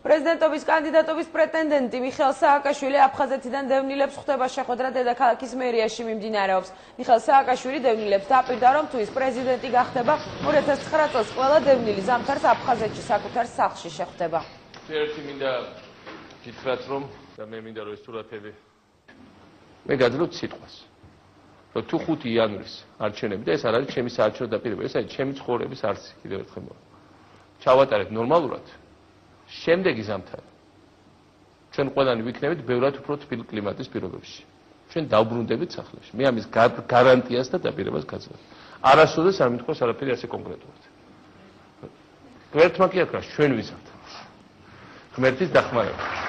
პრეზიდენტობის კანდიდატობის პრეტენდენტი მიხეილ სააკაშვილი აფხაზეთიდან დევნილებს ხვდება შეხვედრა დედაქალაქის მერიაში მიმდინარეობს. მიხეილ სააკაშვილი დევნილებს დაპირდა, რომ თუ ის პრეზიდენტი გახდება, 2009 წელს ყველა დევნილი ზამთარს აფხაზეთში საკუთარ სახლში შეხვდება. ერთი მინდა გითხრათ, რომ და მე მინდა რომ ეს სურათები მე გაძლევთ სიტყვას. რომ თუ 5 იანვრის არჩევნები და ეს არ არის ჩემი საარჩევნო დაპირება, ეს არის ჩემი ცხოვრების არცი, კიდევ ერთხელ მოვიდა. ჩავატარეთ ნორმალურად. შემდეგი ზამთარი ჩვენ ყველანი ვიქნებით ბევრად უფრო თბილ კლიმატის პირობებში. ჩვენ დავბრუნდებით სახლებში. მე ამის გარანტიას და დაპირებას გაძლევ. არასოდეს არ მithქვას არაფერი ასე კონკრეტულად. გვერდმა კი აკრა ჩვენ ვიზავთ. ღმერთის დახმარება.